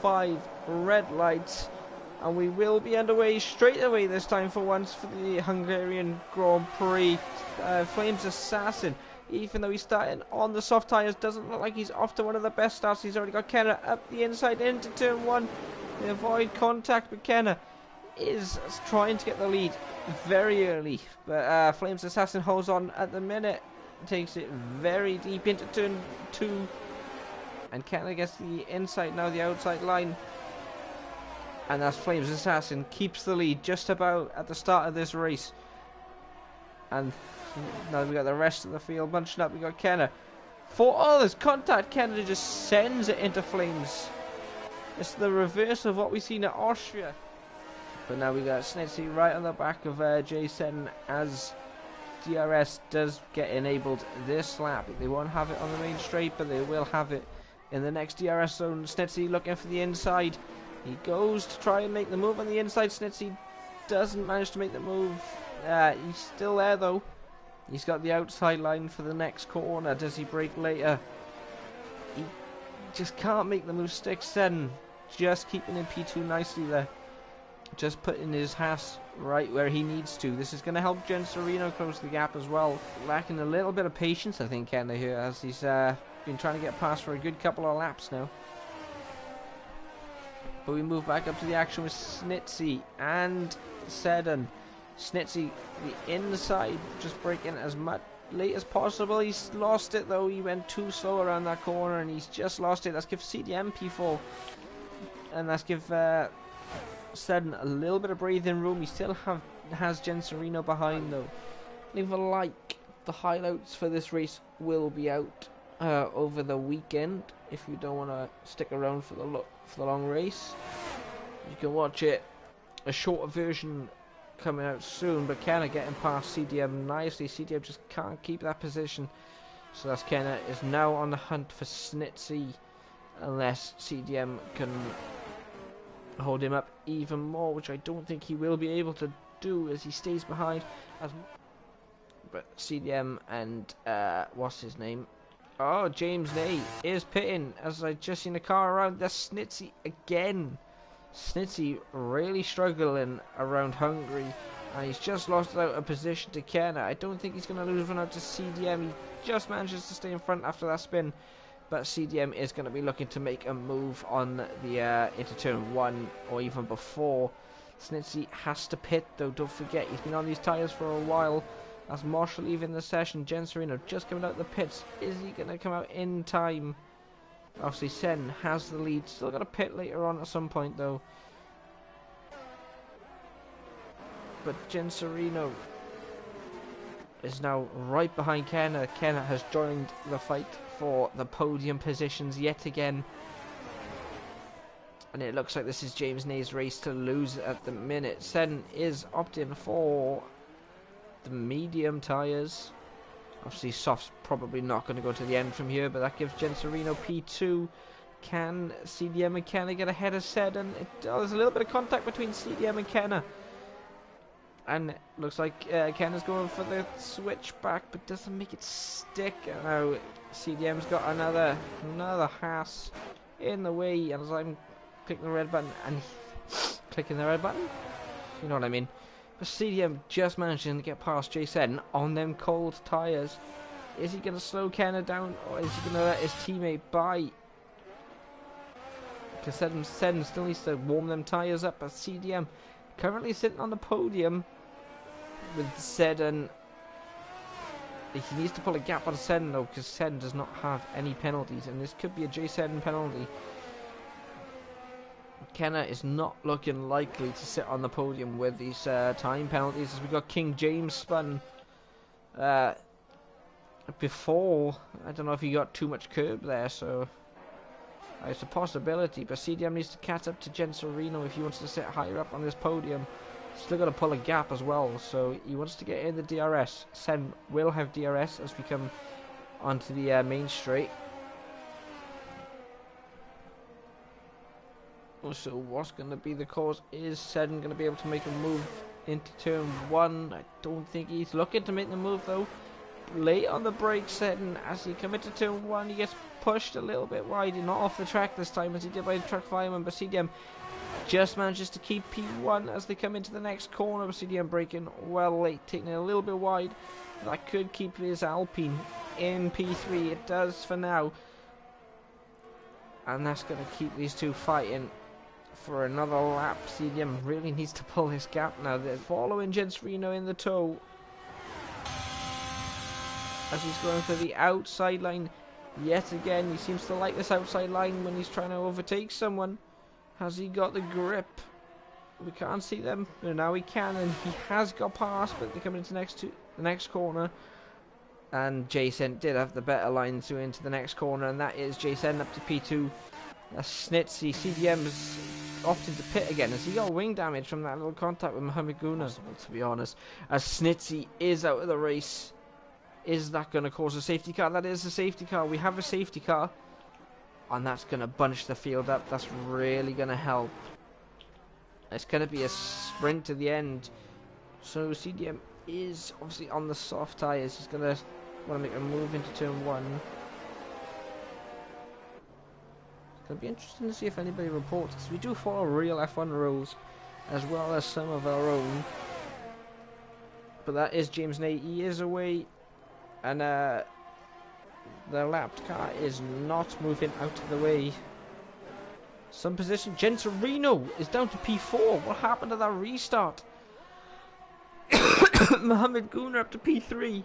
5 red lights, and we will be underway straight away this time for once for the Hungarian Grand Prix. Flames Assassin, even though he's starting on the soft tyres, doesn't look like he's off to one of the best starts. He's already got Kenna up the inside into turn 1. They avoid contact, but Kenna is trying to get the lead very early. But Flames Assassin holds on at the minute, takes it very deep into turn 2. And Kenna gets the inside, now the outside line. And that's Flames Assassin, keeps the lead just about at the start of this race. And now we got the rest of the field bunching up. We got Kenna. There's contact. Kenna just sends it into Flames. It's the reverse of what we've seen at Austria. But now we got Snitsy right on the back of Jason as DRS does get enabled this lap. They won't have it on the main straight, but they will have it in the next DRS zone. Snitsy looking for the inside. He goes to try and make the move on the inside. Snitsy doesn't manage to make the move. He's still there though. He's got the outside line for the next corner. Does he brake later? He just can't make the move stick. Sen just keeping in P2 nicely there. Just putting his Haas right where he needs to. This is going to help Jen Serino close the gap as well. Lacking a little bit of patience, I think, Kenna here, as he's been trying to get past for a good couple of laps now. But we move back up to the action with Snitsy and Seddon. Snitsy, the inside, just breaking as much late as possible. He's lost it though. He went too slow around that corner and he's just lost it. Let's give CDM P4. And let's give Seddon a little bit of breathing room. He still has Jen Serino behind though. Leave a like. The highlights for this race will be out over the weekend. If you don't want to stick around for the long race, you can watch it. A shorter version coming out soon, but Kenna getting past CDM nicely. CDM just can't keep that position, so that's Kenna is now on the hunt for Snitsy, unless CDM can hold him up even more, which I don't think he will be able to do as he stays behind. But CDM and what's his name? Oh, James Ney is pitting, as I just seen the car around. That's Snitsy again. Snitsy really struggling around Hungary, and he's just lost out a position to Kenna. I don't think he's going to lose one out to CDM. He just manages to stay in front after that spin, but CDM is going to be looking to make a move on the into turn 1 or even before. Snitsy has to pit though, don't forget he's been on these tyres for a while. As Marshall leaving the session, Jen Serino just coming out of the pits. Is he going to come out in time? Obviously, Sen has the lead. Still got a pit later on at some point, though. But Jen Serino is now right behind Kenna. Kenna has joined the fight for the podium positions yet again. And it looks like this is James Ney's race to lose at the minute. Sen is opting for the medium tyres. Obviously soft's probably not going to go to the end from here, but that gives Jen Serino P2. Can CDM and Kenna get ahead of Seddon? There's a little bit of contact between CDM and Kenna, and it looks like Kenna's going for the switchback, but doesn't make it stick. Now CDM's got another Haas in the way, and as I'm clicking the red button and clicking the red button, you know what I mean. But CDM just managing to get past Jason on them cold tyres. Is he going to slow Kenna down, or is he going to let his teammate by? Because Seddon still needs to warm them tyres up. But CDM currently sitting on the podium with Seddon. He needs to pull a gap on Seddon though, because Seddon does not have any penalties, and this could be a J7 penalty. Kenna is not looking likely to sit on the podium with these time penalties, as we got King James spun before. I don't know if he got too much curb there, so it's a possibility. But CDM needs to catch up to Jen Serino if he wants to sit higher up on this podium. Still got to pull a gap as well, so he wants to get in the DRS. Sen will have DRS as we come onto the main straight. So what's going to be the cause? Is Seddon going to be able to make a move into turn 1? I don't think he's looking to make the move though. late on the brake setting as he committed to one. He gets pushed a little bit wide, not off the track this time as he did by the truck fireman, but CDM just manages to keep P1 as they come into the next corner. But CDM braking well late, taking it a little bit wide. That could keep his Alpine in P3. It does for now. And that's going to keep these two fighting for another lap. CDM really needs to pull this gap now. They're following Genserino in the tow as he's going for the outside line yet again. He seems to like this outside line when he's trying to overtake someone. Has he got the grip? We can't see them. No, now he can, and he has got past, but they're coming into the next corner. And Jason did have the better line to into the next corner, and that is Jason up to P2. That's Snitsy. CDM's off into pit again as he got wing damage from that little contact with Mohamed Guna, to be honest. As Snitsy is out of the race. Is that going to cause a safety car? That is a safety car. We have a safety car. And that's going to bunch the field up. That's really going to help. It's going to be a sprint to the end. So CDM is obviously on the soft tyres. He's going to want to make a move into turn 1. It's going to be interesting to see if anybody reports, because we do follow real F1 rules as well as some of our own. But that is James Ney. He is away. And the lapped car is not moving out of the way. Some position. Genserino is down to P4. What happened to that restart? Mohamed Guna up to P3.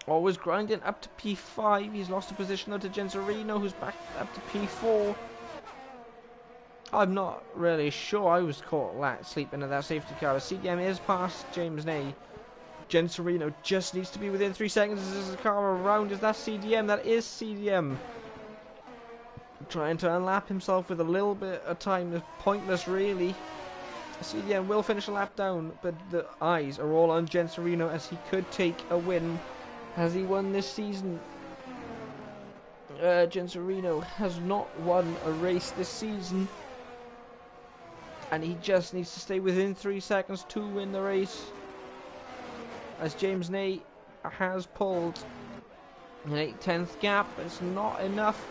Always grinding up to P5. He's lost a position now to Genserino, who's back up to P4. I'm not really sure. I was caught sleeping in that safety car. CDM is past James Ney. Genserino just needs to be within 3 seconds. There's a car around. Is that CDM? That is CDM. Trying to unlap himself with a little bit of time is pointless, really. CDM will finish a lap down, but the eyes are all on Genserino as he could take a win. Has he won this season? Genserino has not won a race this season, and he just needs to stay within 3 seconds to win the race. As James Ney has pulled an 8/10 gap, but it's not enough.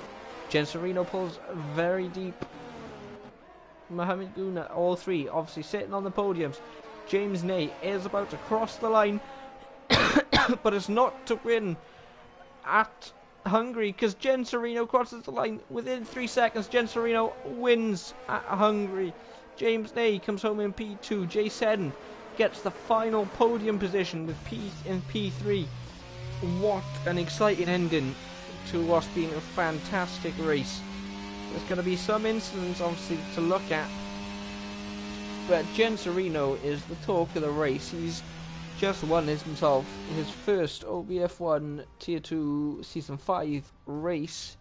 Genserino pulls very deep. Mohamed Guna, all three obviously sitting on the podiums. James Ney is about to cross the line, but it's not to win at Hungary, because Genserino crosses the line within 3 seconds. Genserino wins at Hungary. James Ney comes home in P2. Jason gets the final podium position with P3. What an exciting ending to what's been a fantastic race. There's going to be some incidents obviously to look at, but Genserino is the talk of the race. He's just won himself his first OBF1 Tier 2 Season 5 race.